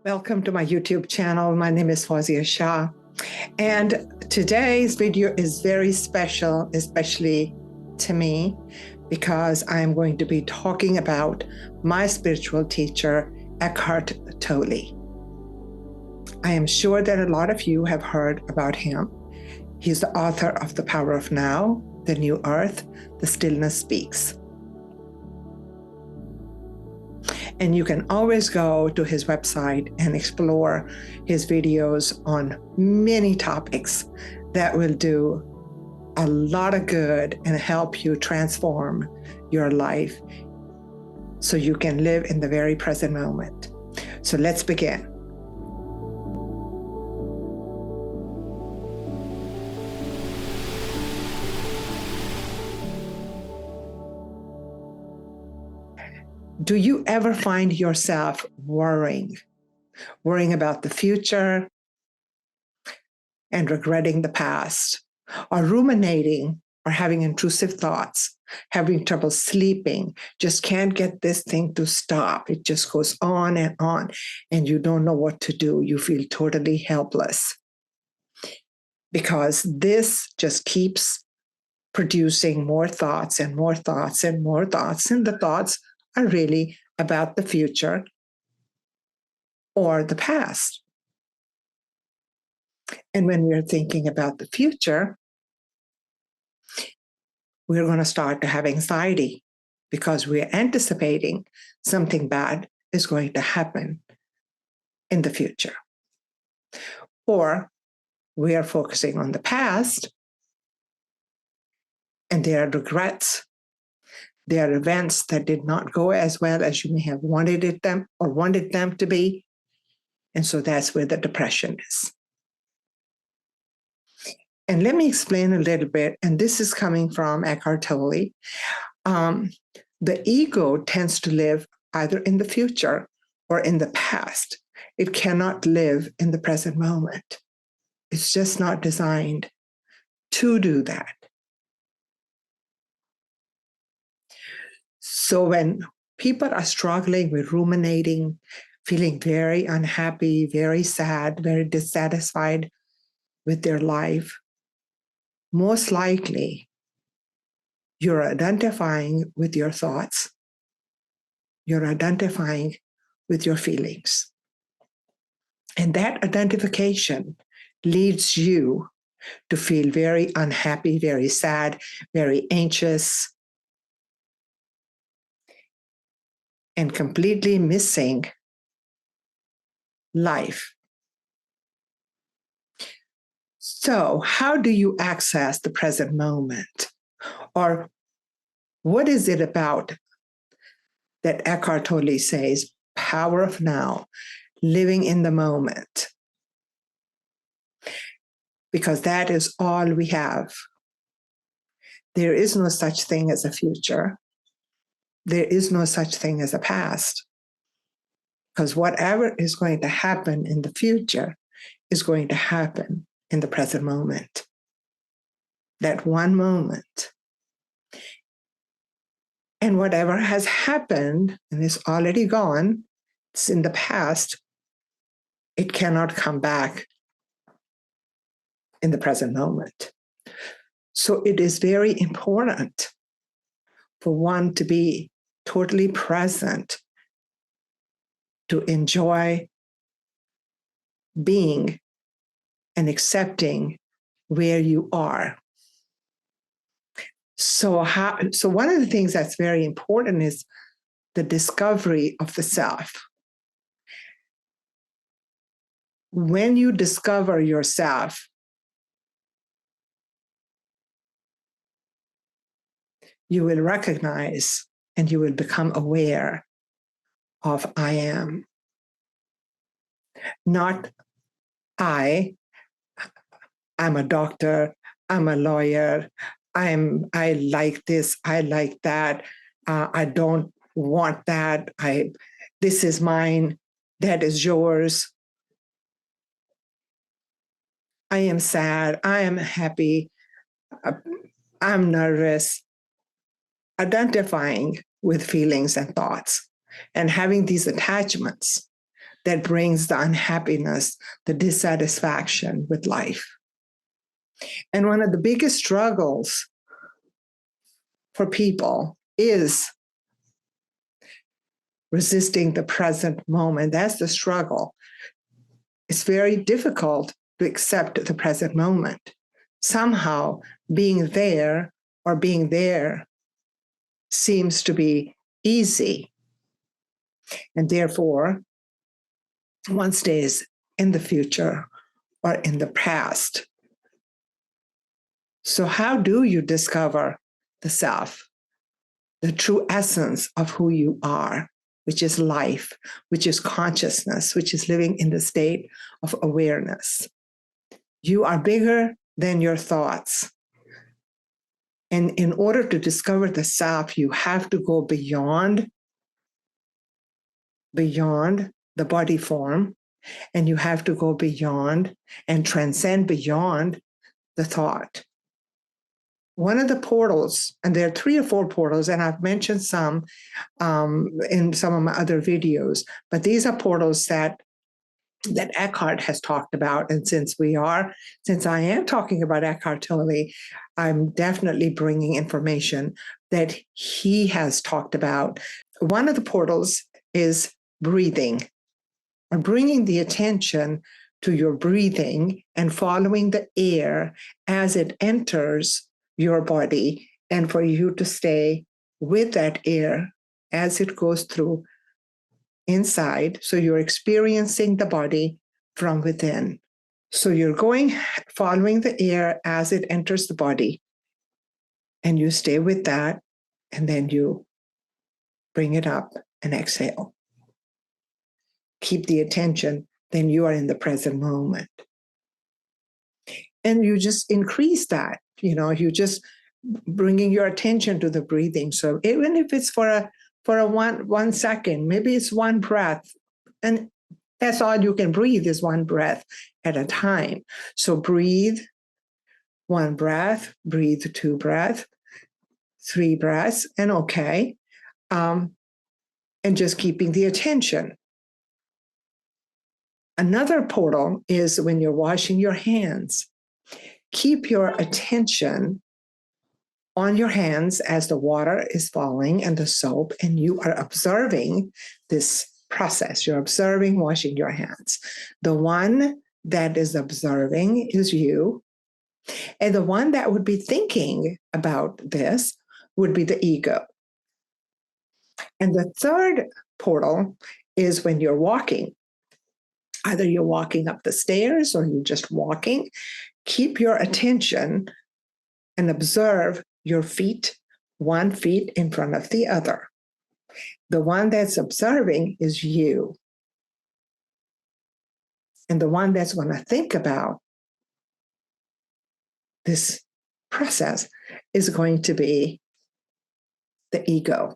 Welcome to my YouTube channel. My name is Fawzia Shah. And today's video is very special, especially to me, because I'm going to be talking about my spiritual teacher, Eckhart Tolle. I am sure that a lot of you have heard about him. He's the author of The Power of Now, The New Earth, The Stillness Speaks. And you can always go to his website and explore his videos on many topics that will do a lot of good and help you transform your life so you can live in the very present moment. So let's begin. Do you ever find yourself worrying about the future and regretting the past, or ruminating or having intrusive thoughts, having trouble sleeping, just can't get this thing to stop? It just goes on, and you don't know what to do. You feel totally helpless because this just keeps producing more thoughts and more thoughts and more thoughts, and the thoughts are really about the future or the past. And when we're thinking about the future, we're going to start to have anxiety because we're anticipating something bad is going to happen in the future. Or we are focusing on the past, and there are regrets. There are events that did not go as well as you may have wanted them to be. And so that's where the depression is. And let me explain a little bit, and this is coming from Eckhart Tolle. The ego tends to live either in the future or in the past. It cannot live in the present moment. It's just not designed to do that. So when people are struggling with ruminating, feeling very unhappy, very sad, very dissatisfied with their life, most likely you're identifying with your thoughts. You're identifying with your feelings. And that identification leads you to feel very unhappy, very sad, very anxious, and completely missing life. So, how do you access the present moment? Or what is it about that Eckhart Tolle says, power of now, living in the moment? Because that is all we have. There is no such thing as a future. There is no such thing as a past. Because whatever is going to happen in the future is going to happen in the present moment. That one moment. And whatever has happened and is already gone, it's in the past, it cannot come back in the present moment. So it is very important for one to be totally present, to enjoy being and accepting where you are. So one of the things that's very important is the discovery of the self. When you discover yourself, you will recognize and you will become aware of I am. Not I'm a doctor, I'm a lawyer, I like this, I like that, I don't want that, this is mine, that is yours. I am sad, I am happy, I'm nervous. Identifying with feelings and thoughts and having these attachments that brings the unhappiness, the dissatisfaction with life. And one of the biggest struggles for people is resisting the present moment. That's the struggle. It's very difficult to accept the present moment. Somehow being there seems to be easy. And therefore, one stays in the future or in the past. So how do you discover the self, the true essence of who you are, which is life, which is consciousness, which is living in the state of awareness? You are bigger than your thoughts. And in order to discover the self, you have to go beyond the body form, and you have to go beyond and transcend beyond the thought. One of the portals, and there are 3 or 4 portals, and I've mentioned some in some of my other videos, but these are portals that Eckhart has talked about. And since I am talking about Eckhart Tolle, I'm definitely bringing information that he has talked about. One of the portals is breathing, or bringing the attention to your breathing and following the air as it enters your body, and for you to stay with that air as it goes through inside. So you're experiencing the body from within. So you're following the air as it enters the body, and you stay with that, and then you bring it up and exhale. Keep the attention, then you are in the present moment. And you just increase that, you just bringing your attention to the breathing. So even if it's for a 1 second, maybe it's one breath, and that's all you can breathe is one breath at a time. So breathe 1 breath, breathe 2 breaths, 3 breaths, and okay. And just keeping the attention. Another portal is when you're washing your hands. Keep your attention on your hands as the water is falling and the soap, and you are observing this process. You're observing washing your hands. The one that is observing is you, and the one that would be thinking about this would be the ego. And the third portal is when you're walking. Either you're walking up the stairs or you're just walking. Keep your attention and observe your feet, 1 foot in front of the other. The one that's observing is you. And the one that's going to think about this process is going to be the ego.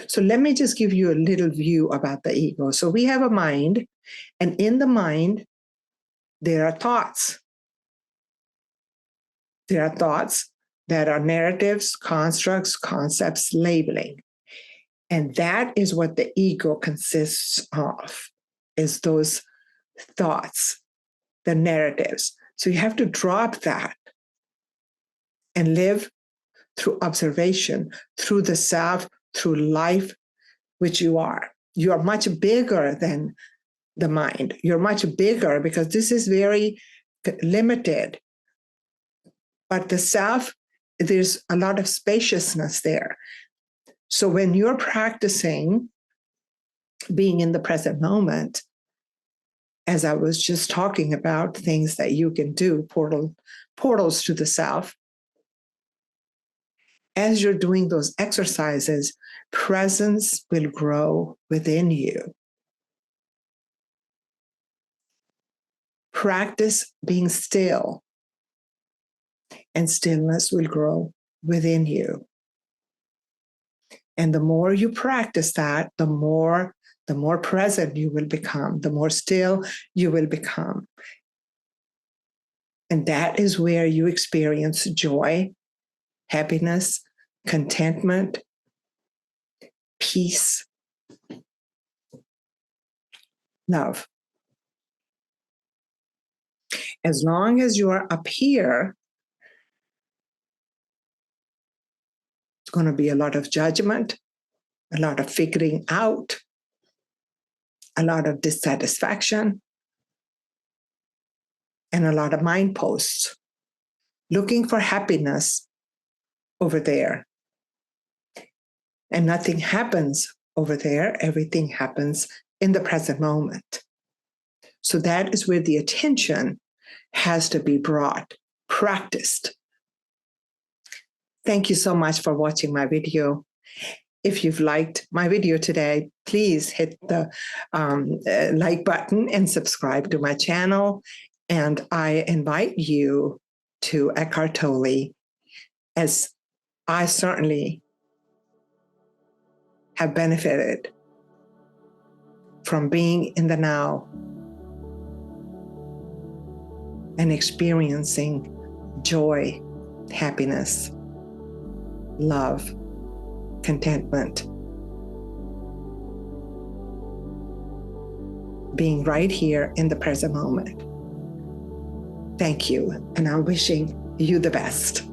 So let me just give you a little view about the ego. So we have a mind, and in the mind, there are thoughts. There are thoughts that are narratives, constructs, concepts, labeling. And that is what the ego consists of, is those thoughts, the narratives. So you have to drop that and live through observation, through the self, through life, which you are. You are much bigger than the mind. You're much bigger because this is very limited. But the self, there's a lot of spaciousness there. So when you're practicing being in the present moment, as I was just talking about, things that you can do, portals to the self, as you're doing those exercises, presence will grow within you. Practice being still, and stillness will grow within you. And the more you practice that, the more present you will become, the more still you will become. And that is where you experience joy, happiness, contentment, peace. love. As long as you are up here, it's going to be a lot of judgment, a lot of figuring out, a lot of dissatisfaction, and a lot of mind posts looking for happiness over there. And nothing happens over there. Everything happens in the present moment. So that is where the attention has to be brought, practiced. Thank you so much for watching my video. If you've liked my video today, please hit the like button and subscribe to my channel. And I invite you to Eckhart Tolle, as I certainly have benefited from being in the now and experiencing joy, happiness, love, contentment, being right here in the present moment. Thank you, and I'm wishing you the best.